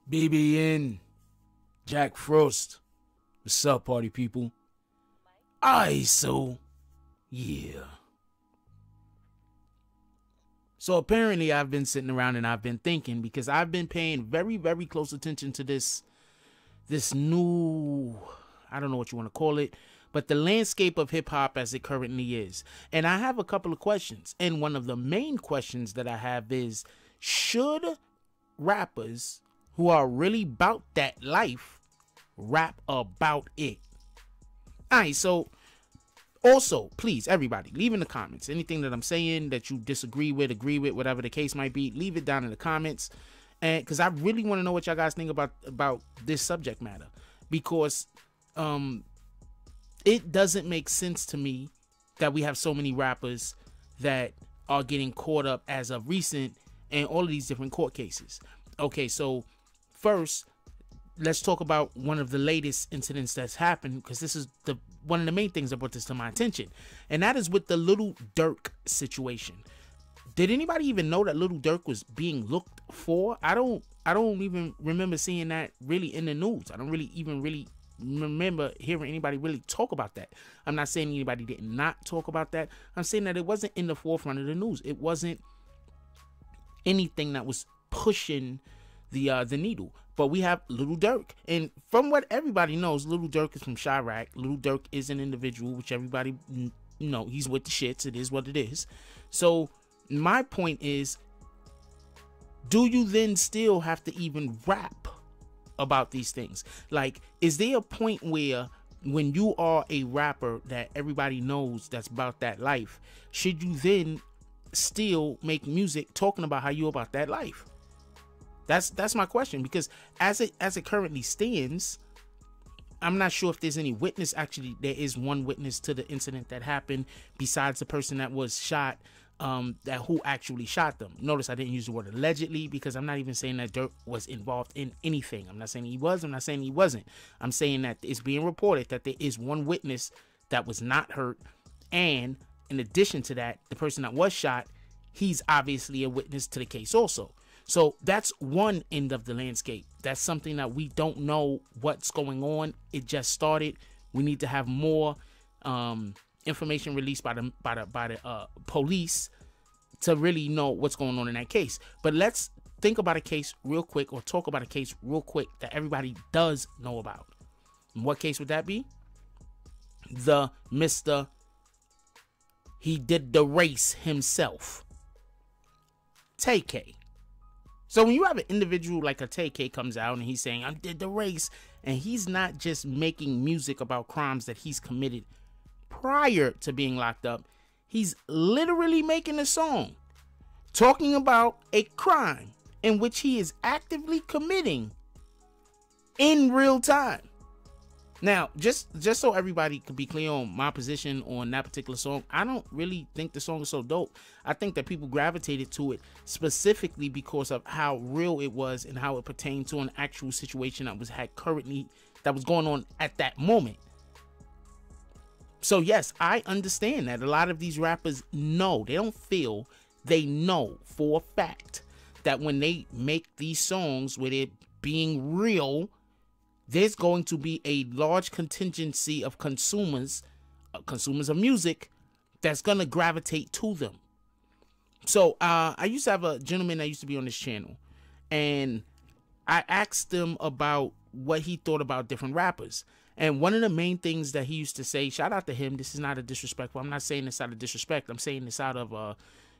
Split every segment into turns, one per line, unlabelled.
BBN, Jack Frost. What's up, party people? Yeah. So apparently I've been sitting around and I've been thinking, because I've been paying very, very close attention to this new, I don't know what you want to call it, but the landscape of hip hop as it currently is. And I have a couple of questions. And one of the main questions that I have is, should rappers who are really about that life rap about it? All right, so also, please, everybody, leave in the comments anything that I'm saying that you disagree with, agree with, whatever the case might be. Leave it down in the comments, and because I really want to know what y'all guys think about this subject matter, because it doesn't make sense to me that we have so many rappers that are getting caught up as of recent in all of these different court cases. Okay, so first, let's talk about one of the latest incidents that's happened, because this is one of the main things that brought this to my attention, and that is with the Little Durk situation. Did anybody even know that Little Durk was being looked for? I don't even remember seeing that really in the news. I don't really remember hearing anybody really talk about that. I'm not saying anybody did not talk about that. I'm saying that it wasn't in the forefront of the news. It wasn't anything that was pushing the needle. But we have Little Durk, and from what everybody knows, Little Durk is from Chirac. Little Durk is an individual which everybody he's with the shits. It is what it is. So my point is, do you then still have to even rap about these things? Like, is there a point where, when you are a rapper that everybody knows that's about that life, should you then still make music talking about how you about that life? That's my question, because as it currently stands, I'm not sure if there's any witness. Actually, there is one witness to the incident that happened besides the person that was shot, who actually shot them. Notice I didn't use the word allegedly, because I'm not even saying that Durk was involved in anything. I'm not saying he was. I'm not saying he wasn't. I'm saying that it's being reported that there is one witness that was not hurt, and in addition to that, the person that was shot, he's obviously a witness to the case also. So that's one end of the landscape. That's something that we don't know what's going on. It just started. We need to have more information released by the police to really know what's going on in that case. But let's think about a case real quick, or talk about a case real quick that everybody does know about. And what case would that be? The Mr. He did the race himself, TK. So when you have an individual like a TK comes out and he's saying, I did the race, and he's not just making music about crimes that he's committed prior to being locked up, he's literally making a song talking about a crime in which he is actively committing in real time. Now, just so everybody can be clear on my position on that particular song, I don't really think the song is so dope. I think that people gravitated to it specifically because of how real it was and how it pertained to an actual situation that was going on at that moment. So yes, I understand that a lot of these rappers know, they don't feel, they know for a fact that when they make these songs with it being real, there's going to be a large contingency of consumers of music that's going to gravitate to them. So I used to have a gentleman that used to be on this channel, and I asked him about what he thought about different rappers. And one of the main things that he used to say, shout out to him, this is not a disrespectful, I'm not saying this out of disrespect, I'm saying this out of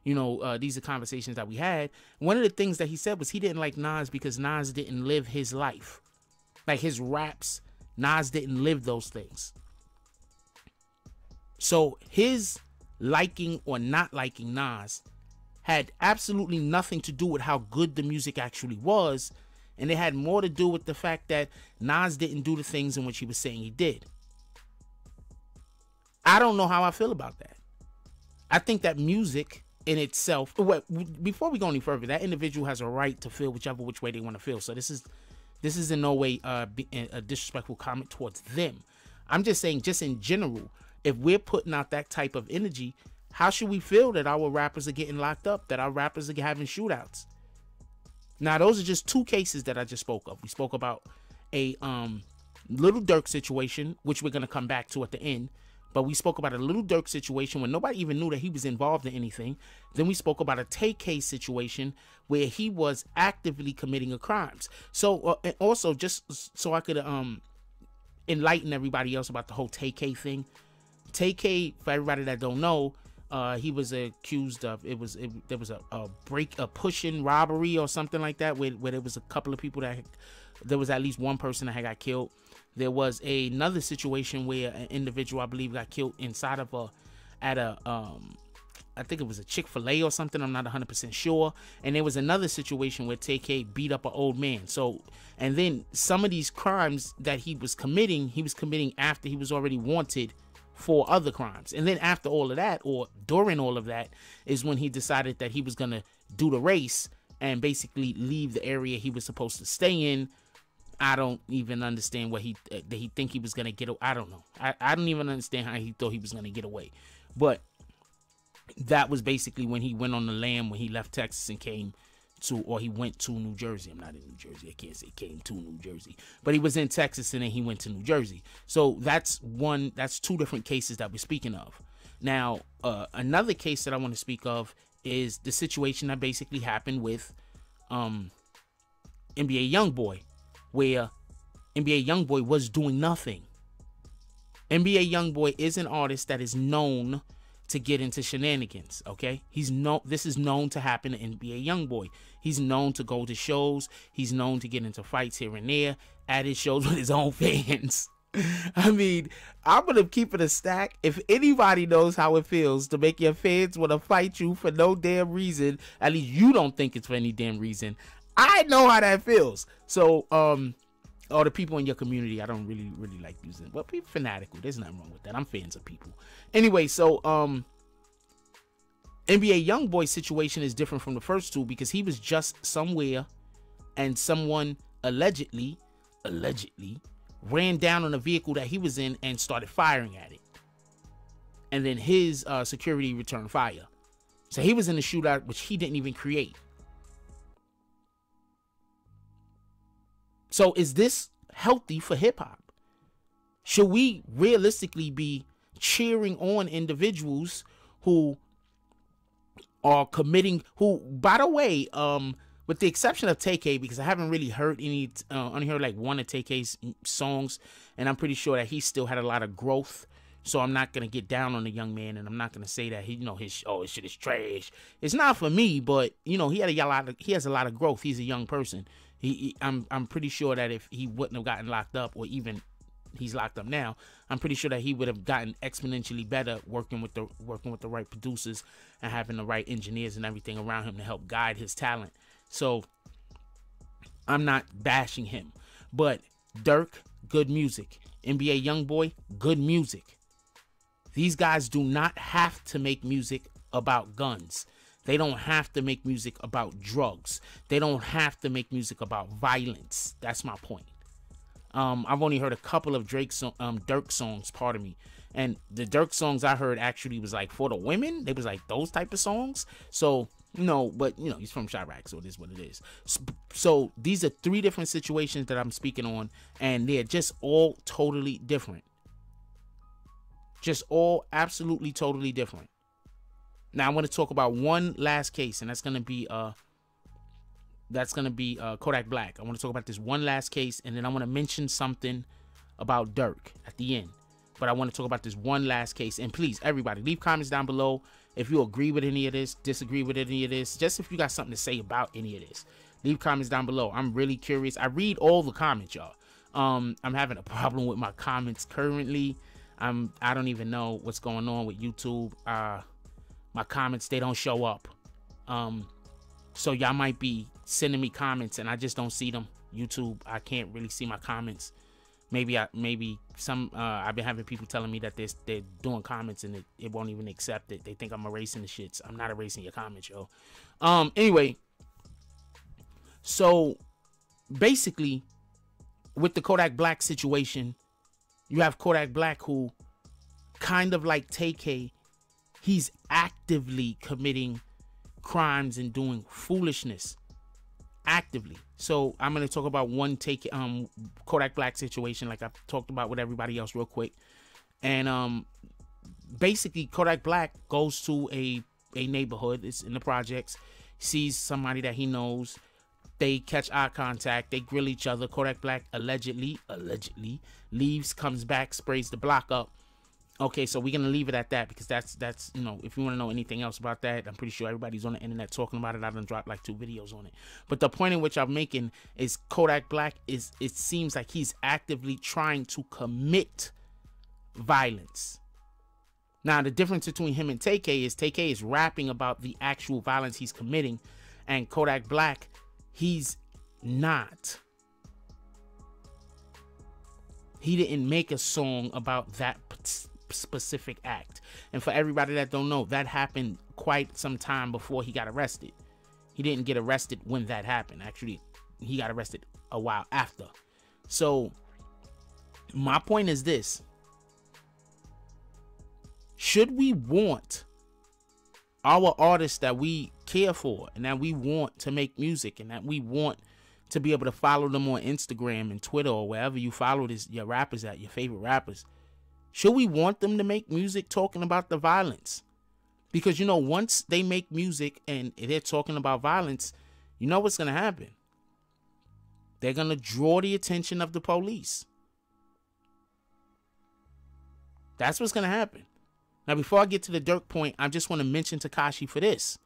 these are conversations that we had. One of the things that he said was he didn't like Nas because Nas didn't live his life. Like his raps, Nas didn't live those things. So his liking or not liking Nas had absolutely nothing to do with how good the music actually was. And it had more to do with the fact that Nas didn't do the things in which he was saying he did. I don't know how I feel about that. I think that music in itself, before we go any further, that individual has a right to feel which way they want to feel. So this is in no way a disrespectful comment towards them. I'm just saying, just in general, if we're putting out that type of energy, how should we feel that our rappers are getting locked up, that our rappers are having shootouts? Now, those are just 2 cases that I just spoke of. We spoke about a Little Durk situation, which we're going to come back to at the end. But we spoke about a Little Durk situation when nobody even knew that he was involved in anything. Then we spoke about a Tay-K situation where he was actively committing a crimes. So, and also, just so I could enlighten everybody else about the whole Tay-K thing. Tay-K, for everybody that don't know, he was accused of, there was a push-in robbery or something like that, where there was a couple of people there was at least one person that had got killed. There was another situation where an individual, I believe, got killed inside of I think it was a Chick-fil-A or something. I'm not 100% sure. And there was another situation where Tay-K beat up an old man. So, and then some of these crimes that he was committing after he was already wanted for other crimes. And then after all of that, or during all of that, is when he decided that he was going to do the race and basically leave the area he was supposed to stay in. I don't even understand what he think he was going to get. I don't know. I don't even understand how he thought he was going to get away. But that was basically when he went on the lam, when he left Texas and he went to New Jersey. I'm not in New Jersey. I can't say came to New Jersey. But he was in Texas and then he went to New Jersey. So that's 2 different cases that we're speaking of. Now, another case that I want to speak of is the situation that basically happened with NBA Youngboy, where NBA Youngboy was doing nothing. NBA Youngboy is an artist that is known to get into shenanigans, okay? This is known to happen to NBA Youngboy. He's known to go to shows. He's known to get into fights here and there at his shows with his own fans. I mean, I'm gonna keep it a stack. If anybody knows how it feels to make your fans want to fight you for no damn reason, at least you don't think it's for any damn reason, I know how that feels. So, or the people in your community, I don't really like using. Well, people fanatical. There's nothing wrong with that. I'm fans of people. Anyway, so NBA Youngboy's situation is different from the first 2 because he was just somewhere and someone allegedly ran down on a vehicle that he was in and started firing at it. And then his security returned fire. So he was in a shootout which he didn't even create. So is this healthy for hip hop? Should we realistically be cheering on individuals who are committing, who, by the way, with the exception of Tay-K, because I haven't really heard any, only heard like one of Tay-K's songs, and I'm pretty sure that he still had a lot of growth. So I'm not gonna get down on the young man, and I'm not gonna say that his shit is trash. It's not for me, but he has a lot of growth. He's a young person. I'm pretty sure that if he wouldn't have gotten locked up, or even he's locked up now, I'm pretty sure that he would have gotten exponentially better working with the right producers and having the right engineers and everything around him to help guide his talent. So I'm not bashing him, but Durk, good music. NBA Youngboy, good music. These guys do not have to make music about guns. They don't have to make music about drugs. They don't have to make music about violence. That's my point. I've only heard a couple of Durk songs, pardon me. And the Durk songs I heard actually was like for the women. They was like those type of songs. So, but he's from Chirac, so it is what it is. So these are 3 different situations that I'm speaking on, and they're just all totally different. Just all absolutely totally different. Now I want to talk about one last case, and that's gonna be Kodak Black. I want to talk about this one last case, and then I want to mention something about Durk at the end. But I want to talk about this one last case. And please, everybody, leave comments down below if you agree with any of this, disagree with any of this, just if you got something to say about any of this. Leave comments down below. I'm really curious. I read all the comments, y'all. I'm having a problem with my comments currently. I don't even know what's going on with YouTube. My comments, they don't show up. So y'all might be sending me comments and I just don't see them. YouTube, I can't really see my comments. Maybe I've been having people telling me that they're doing comments and it won't even accept it. They think I'm erasing the shits. I'm not erasing your comments, yo. Anyway, so basically with the Kodak Black situation, you have Kodak Black who, kind of like Tay-K, he's actively committing crimes and doing foolishness. actively. So I'm going to talk about one Kodak Black situation, like I've talked about with everybody else real quick. And basically Kodak Black goes to a neighborhood. It's in the projects, sees somebody that he knows. They catch eye contact. They grill each other. Kodak Black allegedly leaves, comes back, sprays the block up. Okay, so we're gonna leave it at that, because that's you know, if you want to know anything else about that, I'm pretty sure everybody's on the internet talking about it. I done dropped like 2 videos on it. But the point in which I'm making is Kodak Black is, it seems like he's actively trying to commit violence. Now the difference between him and TK is rapping about the actual violence he's committing, and Kodak Black, he's not. He didn't make a song about that specific act. And for everybody that don't know, that happened quite some time before he got arrested. He didn't get arrested when that happened. Actually, he got arrested a while after. So my point is this: should we want our artists that we care for and that we want to make music and that we want to be able to follow them on Instagram and Twitter or wherever you follow your rappers at, your favorite rappers, should we want them to make music talking about the violence? Because, you know, once they make music and they're talking about violence, you know what's going to happen? They're going to draw the attention of the police. That's what's going to happen. Now, before I get to the Durk point, I just want to mention Tekashi for this.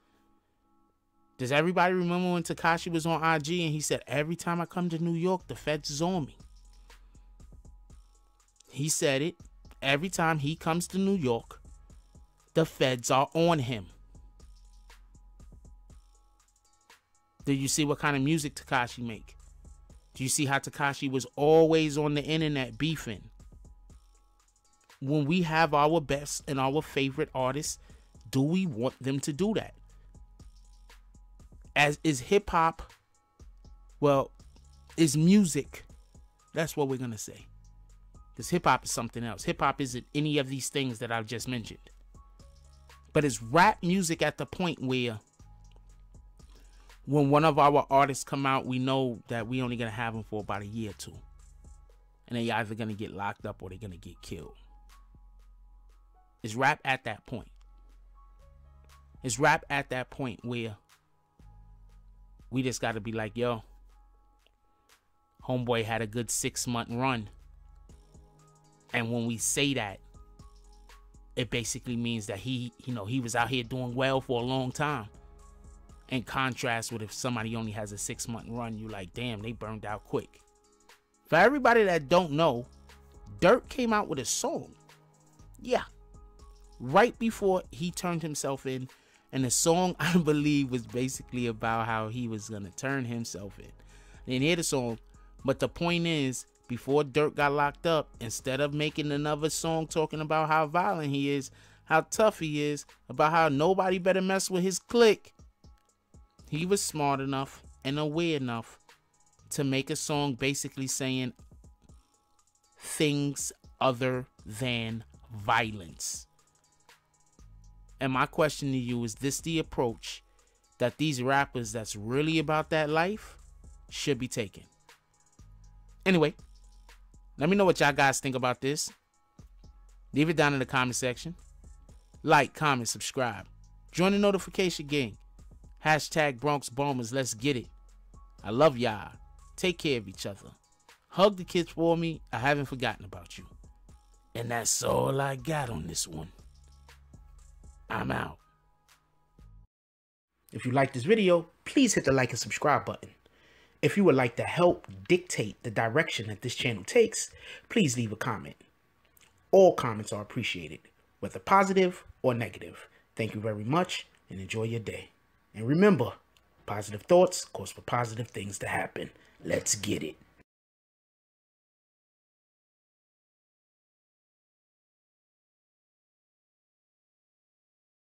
Does everybody remember when Tekashi was on IG and he said, every time I come to New York, the feds is on me? He said it. Every time he comes to New York, the feds are on him. Do you see what kind of music Tekashi make? Do you see how Tekashi was always on the internet beefing? When we have our best and our favorite artists, do we want them to do that? As is hip hop, well, is music. That's what we're going to say. Because hip hop is something else. Hip hop isn't any of these things that I've just mentioned. But is rap music at the point where when one of our artists come out, we know that we only going to have them for about a year or two. And they either going to get locked up or they're going to get killed. Is rap at that point? Is rap at that point where we just got to be like, yo, homeboy had a good 6-month run. And when we say that, it basically means that he was out here doing well for a long time. In contrast with if somebody only has a 6-month run, you like, damn, they burned out quick. For everybody that don't know, Durk came out with a song. Yeah. Right before he turned himself in. And the song, I believe, was basically about how he was going to turn himself in. I didn't hear the song. But the point is, before Durk got locked up, instead of making another song talking about how violent he is, how tough he is, about how nobody better mess with his clique, he was smart enough and aware enough to make a song basically saying things other than violence. And my question to you, is this the approach that these rappers that's really about that life should be taking? Anyway, let me know what y'all guys think about this. Leave it down in the comment section. Like, comment, subscribe. Join the notification gang. Hashtag Bronx Bombers. Let's get it. I love y'all. Take care of each other. Hug the kids for me. I haven't forgotten about you. And that's all I got on this one. I'm out. If you like this video, please hit the like and subscribe button. If you would like to help dictate the direction that this channel takes, please leave a comment. All comments are appreciated, whether positive or negative. Thank you very much and enjoy your day. And remember, positive thoughts cause for positive things to happen. Let's get it.